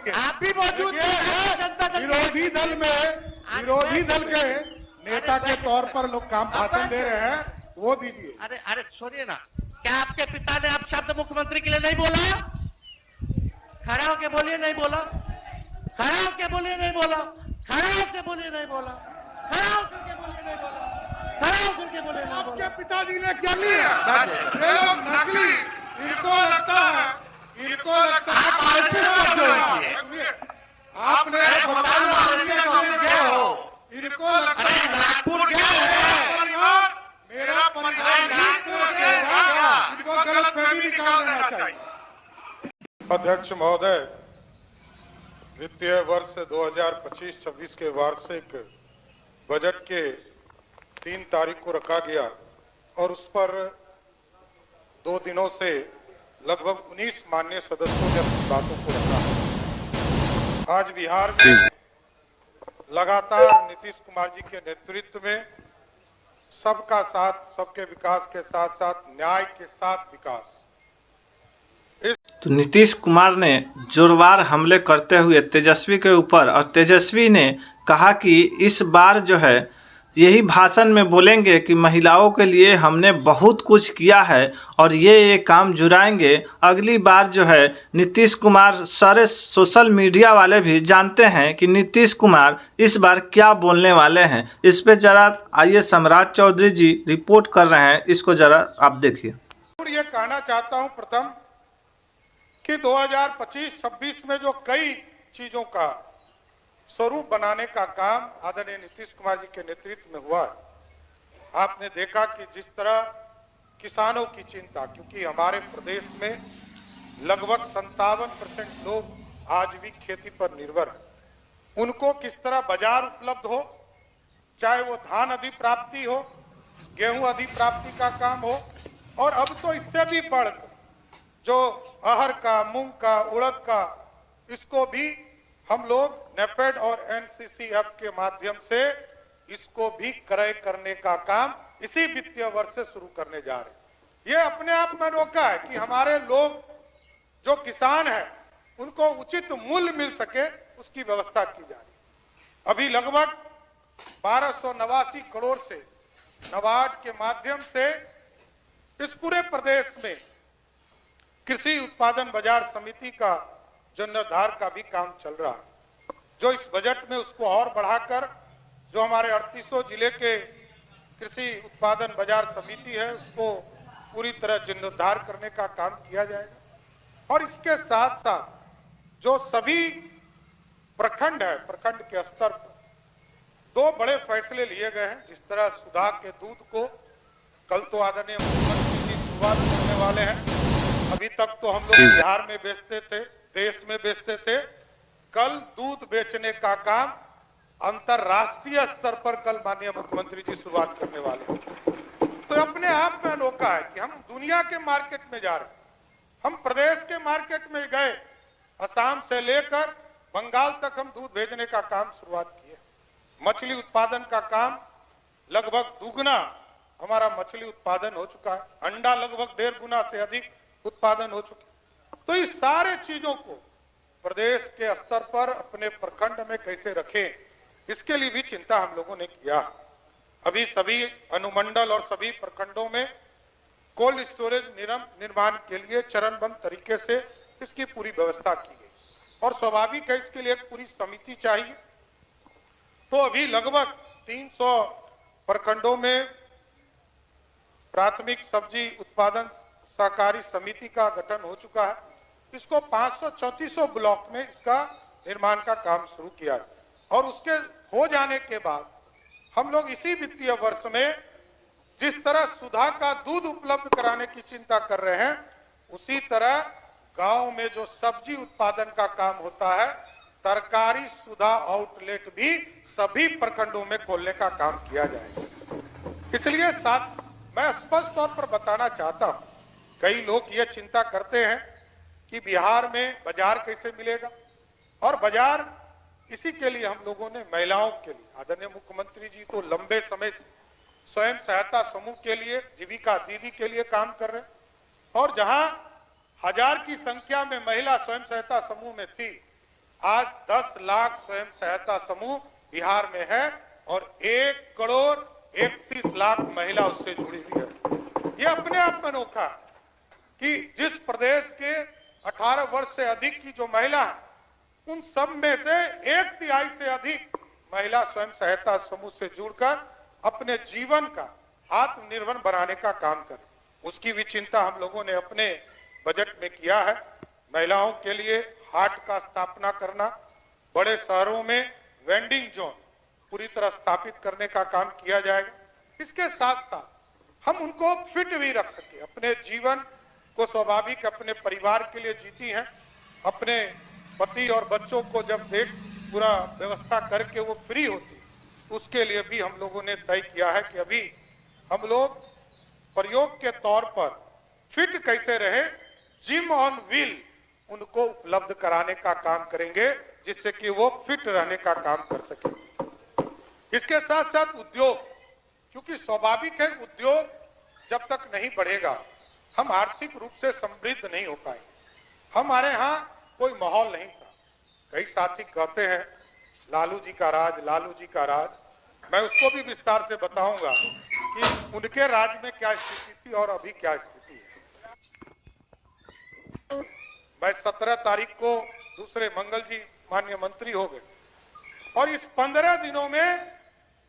के आप भी मौजूद थे विरोधी दल के नेता के तौर पर लोग काम भाषण दे रहे हैं, वो दीजिए। अरे अरे सुनिए ना, क्या आपके पिता ने आप शब्द मुख्यमंत्री के लिए नहीं बोला? खड़ा होके बोलिए नहीं बोला, खड़ा होके बोलिए नहीं बोला, खड़ा होके बोलिए नहीं बोला, खड़ा होकर के बोलिए नहीं बोला, खड़ा होकर के बोलिए नहीं बोला। आपके पिताजी ने क्या किया? ये लोग नकली, इनको लगता है आपने इनको लगता है नागपुर गया है, मेरा परिवार इनको गलतफहमी निकाल देना चाहिए। अध्यक्ष महोदय, वित्तीय वर्ष 2025-26 के वार्षिक बजट के 3 तारीख को रखा गया और उस पर 2 दिनों से लगभग 19 माननीय सदस्यों ने अपनी बातों को रखा। आज बिहार में लगातार नीतीश कुमार जी के नेतृत्व में सबका साथ, सबके विकास के साथ साथ न्याय के साथ विकास। तो नीतीश कुमार ने जोरदार हमले करते हुए तेजस्वी के ऊपर, और तेजस्वी ने कहा कि इस बार जो है यही भाषण में बोलेंगे कि महिलाओं के लिए हमने बहुत कुछ किया है और ये काम जुराएंगे। अगली बार जो है नीतीश कुमार, सारे सोशल मीडिया वाले भी जानते हैं कि नीतीश कुमार इस बार क्या बोलने वाले हैं। इस पे जरा आइए सम्राट चौधरी जी रिपोर्ट कर रहे हैं, इसको जरा आप देखिए। ये कहना चाहता हूं प्रथम कि 2025-26 में जो कई चीजों का स्वरूप बनाने का काम आदरणीय नीतीश कुमार जी के नेतृत्व में हुआ है। आपने देखा कि जिस तरह किसानों की चिंता, क्योंकि हमारे प्रदेश में लगभग 57% लोग आज भी खेती पर निर्भर हैं, उनको किस तरह बाजार उपलब्ध हो, चाहे वो धान अधिप्राप्ति हो, गेहूं अधिप्राप्ति का काम हो, और अब तो इससे भी बढ़कर जो अरहर का, मूंग का, उड़द का, इसको भी हम लोग नेफेड और एनसीसीएफ के माध्यम से इसको भी क्रय करने का काम इसी वित्तीय वर्ष से शुरू करने जा रहे हैं। ये अपने आप में रोका है कि हमारे लोग जो किसान हैं उनको उचित मूल्य मिल सके, उसकी व्यवस्था की जा रही है। अभी लगभग 1289 करोड़ से नाबार्ड के माध्यम से इस पूरे प्रदेश में कृषि उत्पादन बाजार समिति का जीर्णोद्धार का भी काम चल रहा है, जो इस बजट में उसको और बढ़ाकर जो हमारे 3800 जिले के कृषि उत्पादन बाजार समिति है उसको पूरी तरह जीर्णोद्धार करने का काम किया जाएगा। और इसके साथ साथ जो सभी प्रखंड है, प्रखंड के स्तर पर 2 बड़े फैसले लिए गए हैं। जिस तरह सुधा के दूध को कल तो आदरणीय मुख्यमंत्री जी शुरुआत करने वाले हैं। अभी तक तो हम लोग बिहार में बेचते थे, देश में बेचते थे। कल दूध बेचने का काम अंतरराष्ट्रीय स्तर पर कल माननीय मुख्यमंत्री जी शुरुआत करने वाले हैं। तो अपने आप में अनोखा है कि हम दुनिया के मार्केट में जा रहे हैं। हम प्रदेश के मार्केट में गए, असम से लेकर बंगाल तक हम दूध भेजने का काम शुरुआत किए। मछली उत्पादन का काम लगभग दुगना हमारा मछली उत्पादन हो चुका है। अंडा लगभग 1.5 गुना से अधिक उत्पादन हो चुके। तो इस सारे चीजों को प्रदेश के स्तर पर अपने प्रखंड में कैसे रखें, इसके लिए भी चिंता हम लोगों ने किया। अभी सभी अनुमंडल और सभी प्रखंडों में कोल्ड स्टोरेज निर्माण के लिए चरणबद्ध तरीके से इसकी पूरी व्यवस्था की गई और स्वाभाविक है इसके लिए एक पूरी समिति चाहिए। तो अभी लगभग 300 प्रखंडों में प्राथमिक सब्जी उत्पादन सहकारी समिति का गठन हो चुका है। इसको 500-3400 ब्लॉक में इसका निर्माण का काम शुरू किया है और उसके हो जाने के बाद हम लोग इसी वित्तीय वर्ष में जिस तरह सुधा का दूध उपलब्ध कराने की चिंता कर रहे हैं, उसी तरह गांव में जो सब्जी उत्पादन का काम होता है, तरकारी सुधा आउटलेट भी सभी प्रखंडों में खोलने का काम किया जाएगा। इसलिए साथ मैं स्पष्ट तौर पर बताना चाहता हूं, कई लोग ये चिंता करते हैं कि बिहार में बाजार कैसे मिलेगा, और बाजार इसी के लिए हम लोगों ने महिलाओं के लिए, आदरणीय मुख्यमंत्री जी तो लंबे समय से स्वयं सहायता समूह के लिए, जीविका दीदी के लिए काम कर रहे हैं, और जहां 1000 की संख्या में महिला स्वयं सहायता समूह में थी, आज 10 लाख स्वयं सहायता समूह बिहार में है और 1,31,00,000 महिला उससे जुड़ी हुई है। ये अपने आप में अनोखा कि जिस प्रदेश के 18 वर्ष से अधिक की जो महिला है, उन सब में से 1/3 से अधिक महिला स्वयं सहायता समूह से जुड़कर अपने जीवन का आत्मनिर्भर बनाने का काम करे। उसकी भी चिंता हम लोगों ने अपने बजट में किया है। महिलाओं के लिए हाट का स्थापना करना, बड़े शहरों में वेंडिंग जोन पूरी तरह स्थापित करने का काम किया जाएगा। इसके साथ साथ हम उनको फिट भी रख सके। अपने जीवन को स्वाभाविक अपने परिवार के लिए जीती हैं, अपने पति और बच्चों को जब देख पूरा व्यवस्था करके वो फ्री होती, उसके लिए भी हम लोगों ने तय किया है कि अभी हम लोग प्रयोग के तौर पर फिट कैसे रहे, जिम ऑन व्हील उनको उपलब्ध कराने का काम करेंगे, जिससे कि वो फिट रहने का काम कर सके। इसके साथ साथ उद्योग, क्योंकि स्वाभाविक है उद्योग जब तक नहीं बढ़ेगा हम आर्थिक रूप से समृद्ध नहीं हो पाएंगे। हमारे यहाँ कोई माहौल नहीं था। कई साथी कहते हैं लालू जी का राज, लालू जी का राज। मैं उसको भी विस्तार से बताऊंगा कि उनके राज में क्या स्थिति थी और अभी क्या स्थिति है। मैं 17 तारीख को दूसरे मंगल जी माननीय मंत्री हो गए और इस 15 दिनों में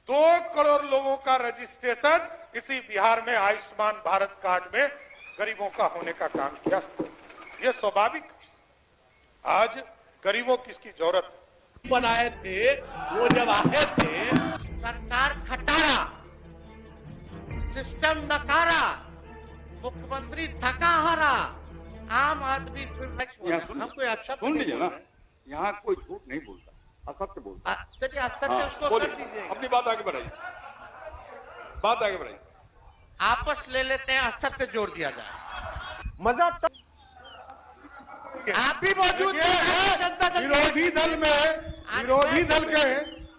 2 करोड़ लोगों का रजिस्ट्रेशन इसी बिहार में आयुष्मान भारत कार्ड में गरीबों का होने का काम किया। ये स्वाभाविक, आज गरीबों की इसकी जरूरत है। बनाए थे वो जब आए थे, सरकार खटारा, सिस्टम नकारा, मुख्यमंत्री थका हारा, आम आदमी हमको आक्षेप सुन लीजिए ना, यहाँ कोई झूठ नहीं बोलता, असत्य बोलता। चलिए असत्य उसको कर दीजिए, अपनी बात आगे बढ़ाइए, बात आगे बढ़ाइए। आपस ले लेते हैं, असत्य जोड़ दिया जाए। मजा आप भी मौजूद हैं। विरोधी दल के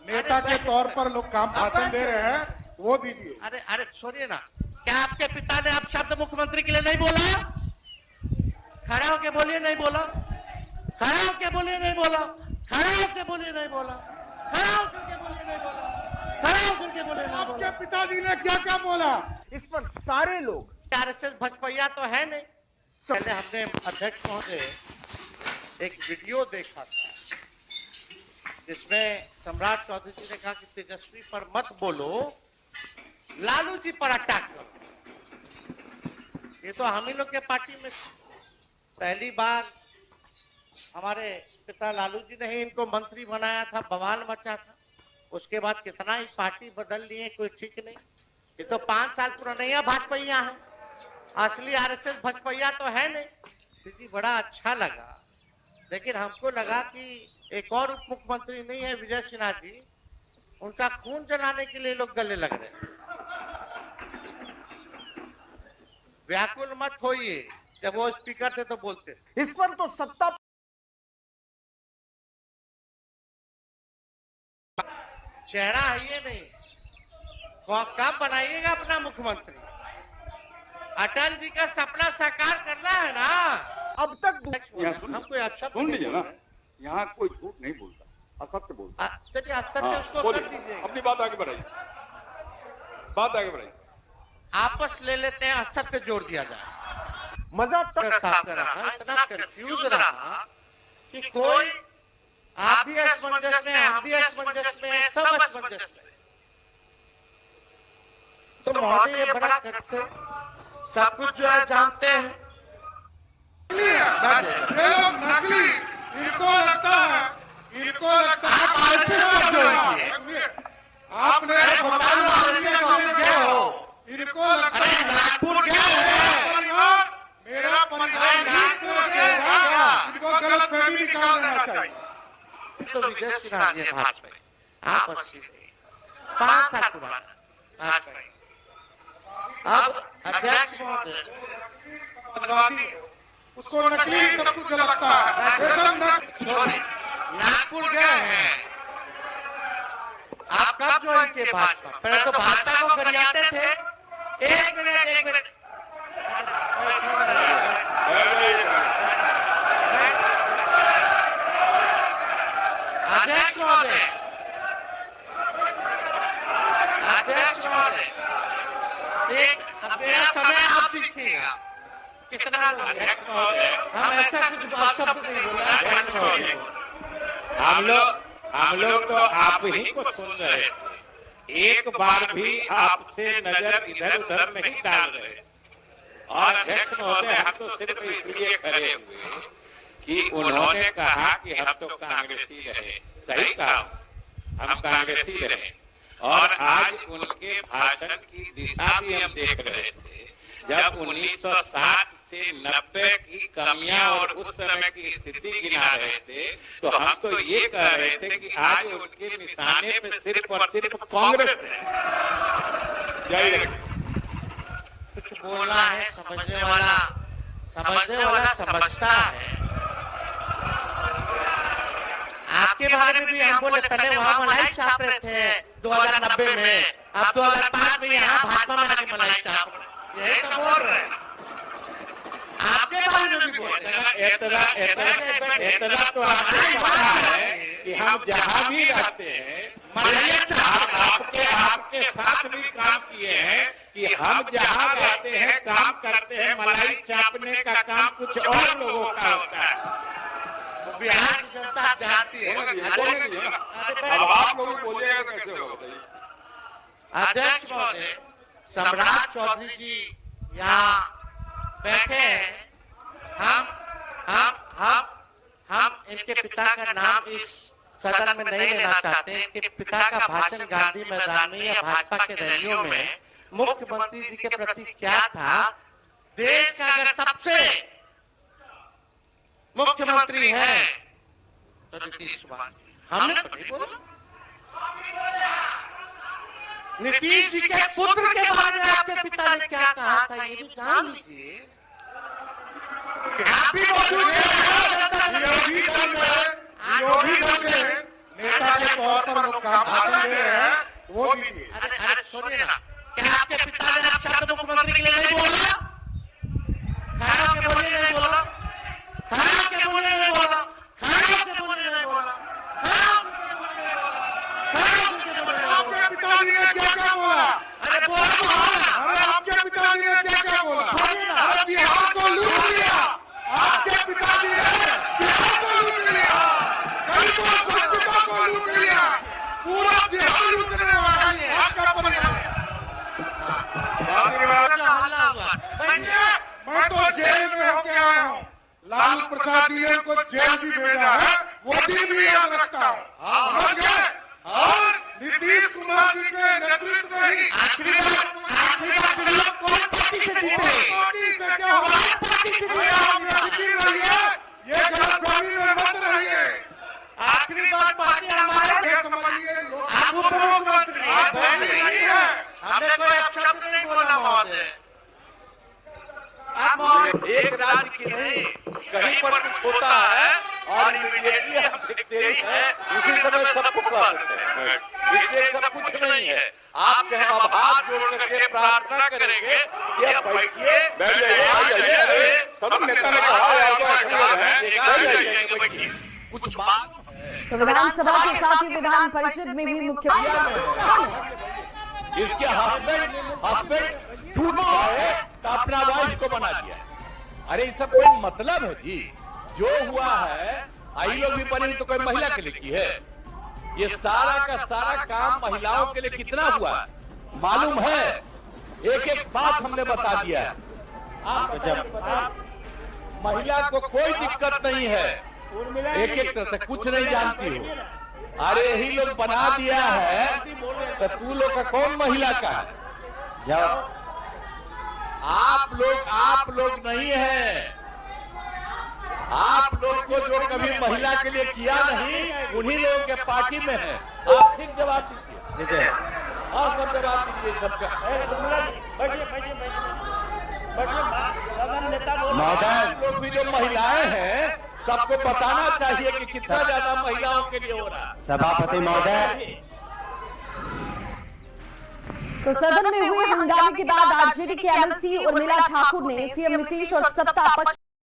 नेता के तौर पर लोग काम भाषण दे रहे हैं, वो दीजिए। अरे अरे सुनिए ना, क्या आपके पिता ने आप शब्द मुख्यमंत्री के लिए नहीं बोला? खड़ा होके बोलिए नहीं बोला, खड़ा होके बोलिए नहीं बोला, खड़ा होके बोलिए नहीं बोला, खड़ा होकर बोलिए नहीं बोला, खड़ा होकर बोलिए नहीं बोला। आपके पिताजी ने क्या क्या बोला? इस पर सारे लोग आरएसएस भजपैया तो है नहीं। पहले हमने अध्यक्ष महोदय एक वीडियो देखा था जिसमें सम्राट चौधरी जी ने कहा कि तेजस्वी पर मत बोलो, लालू जी पर अटैक करो। ये तो हम ही लोग के पार्टी में पहली बार हमारे पिता लालू जी ने ही इनको मंत्री बनाया था, बवाल मचा था। उसके बाद कितना ही पार्टी बदल लिए, कोई ठीक नहीं। ये तो 5 साल पुराना भाजपैया है, असली आरएसएस भजपैया तो है नहीं। दीदी बड़ा अच्छा लगा, लेकिन हमको लगा कि एक और उप मुख्यमंत्री नहीं है विजय सिन्हा जी, उनका खून जलाने के लिए लोग गले लग रहे हैं। व्याकुल मत होइए, जब वो स्पीकर थे तो बोलते थे। इस पर तो सत्ता चेहरा है ये नहीं, कब बनाइएगा अपना मुख्यमंत्री? अटल जी का सपना साकार करना है ना। अब तक हमको आक्षेप सुन लीजिए ना, यहाँ कोई झूठ नहीं बोलता, असत्य बोलता। चलिए असत्य उसको बोलिए, कर दीजिए। अपनी बात आगे बढ़ाइए, बात आगे बढ़ाइए। आपस ले लेते हैं, असत्य जोड़ दिया जाए। मजा इतना कंफ्यूज रहा कि कोई आप भी असमंजस में, हम भी असमंजस में, सब असमंजस में। तो महोदय ये बड़ा करते, सब कुछ जो है जानते हैं। ये लोग नकली, इनको लगता है आपने इनको लगता है नागपुर गए हैं, मेरा परिवार इनको गलत फहमी निकाल देना चाहिए। तो विजय सिन्हा जी भाजपा आप 5 साल पुराना भाजपा। अब अध्यक्ष महोदय उसको नकली सब कुछ लगता है। छोड़िए, नागपुर गए हैं, आप कब ज्वाइन किए भाजपा? पहले तो भाजपा को गरियाते थे। एक मिनट अध्यक्ष महोदय, अध्यक्ष महोदय, एक मेरा समय आप देखिएगा कितना अध्यक्ष महोदय, हम ऐसा कुछ शब्द नहीं बोला अध्यक्ष महोदय। हम लोग तो आप ही को सुन रहे थे, एक बार भी आपसे नजर इधर उधर नहीं डाल रहे। और अध्यक्ष महोदय, हम तो सिर्फ इसलिए खड़े हुए कि उन्होंने कहा कि हम तो कांग्रेसी रहे, सही कहा, हम कांग्रेसी रहे। और आज उनके भाषण की दिशा भी हम देख रहे थे, जब 1960 से 90 की कमियां और उस समय की स्थिति गिना रहे थे, तो हम तो ये कह रहे थे कि आज उनके निशाने पे सिर्फ और सिर्फ कांग्रेस है। जय कुछ बोलना है, समझने वाला समझता है। आपके बारे में भी हम बोले, पहले वहाँ मलाई छाप रहे थे 2090 में, अब 2005 में यहाँ भाजपा में आके मलाई छाप रहे, यही तो बोल रहे हैं। आपके बारे में भी बोलते हैं। इतना तो आपको पता है कि हम जहाँ भी रहते हैं, आपके साथ भी काम किए हैं कि हम जहाँ रहते हैं, काम करते हैं, मलाई चापने का काम कुछ और लोगों का होता है। बिहार की जनता जानती है। अब आप लोग बोलिएगा कैसे होगा? अध्यक्ष महोदय, सम्राट चौधरी जी यहाँ बैठे हैं। हम इनके पिता का नाम इस सदन में नहीं लेना चाहते। इनके पिता का भाषण गांधी मैदान में या भाजपा के रैलियों में मुख्यमंत्री जी के प्रति क्या था? देश का अगर सबसे मुख्यमंत्री है तो नीतीश कुमार। हमने तो नहीं बोला। नीतीश जी के पुत्र के बारे में आपके पिता ने क्या कहा था, ये भी जान लीजिए। आप भी मौजूद विरोधी दल के नेता के तौर पर लोग काम भाषण दे रहे हैं, वो दीजिए। अरे सुनिए ना, क्या आपके पिता ने आप शब्द मुख्यमंत्री के लिए नहीं बोला? खड़ा के बोले नहीं बोला, खड़ा के बोले नहीं बोला, खड़ा के बोले नहीं बोला, आपके पिताजी ने क्या क्या बोला? अरे बोला तो हाँ। अरे आपके पिताजी ने क्या क्या बोला? अरे बिहार को लूट लिया, आपके पिताजी ने बिहार को लूट लिया, गरीबों बच्चों को लूट लिया, पूरा बिहार लूटने वाला है आपका परिवार। मैं तो जेल में होके आया हूँ, लालू प्रसाद जी ने उनको जेल भी भेजा है, वो दिन भी याद रखता हूँ। समझ गए? और नीतीश कुमार जी के नेतृत्व में ही आखिरी बार चुनाव कौन पार्टी से जीते? पार्टी से क्या होगा? आप यकीन रहिए, ये गलतफहमी में मत रहिए। आखिरी बार पार्टी हमारे ये समझिए, लोग आप उप मुख्यमंत्री आप सही नहीं है। हमने कोई अपशब्द नहीं बोला महोदय। आप महोदय एक राज्य की नहीं, कहीं पर कुछ होता है और इमीडिएटली हम देखते ही हैं, उसी समय सबको करते हैं। इससे सब कुछ नहीं है। आप हम हाथ जोड़ करके प्रार्थना करेंगे कि अब बैठिए, बैठ जाइए। सब नेता ने कहा कुछ बात। तो विधानसभा के साथ ही विधान परिषद में भी मुख्य इसके हस्बैंड टूटा है तो अपना वाइफ को बना दिया। अरे ये सब कोई मतलब है जी? जो हुआ है, आई लोग भी बनी तो कोई महिला के लिए की है? ये सारा का सारा काम महिलाओं के लिए कितना हुआ मालूम है? एक एक बात हमने बता दिया है। आप महिला को कोई दिक्कत नहीं है, एक एक तरह से कुछ नहीं जानती हो। अरे यही लोग बना दिया है तो तू लोग का कौन महिला का है? जब आप लोग नहीं है, आप लोग को जो कभी महिला के लिए किया नहीं, उन्हीं लोगों के पार्टी में है। आप ठीक जवाब दीजिए। और सब जवाब दीजिए सबका। आप लोग भी जो महिलाएं हैं, सबको बताना चाहिए कि कितना ज्यादा महिलाओं के लिए हो रहा है। सभापति महोदय, तो सदन में हुए हंगामे के बाद आरजेडी के एमएलसी उर्मिला ठाकुर ने सीएम नीतीश और सत्ता पक्ष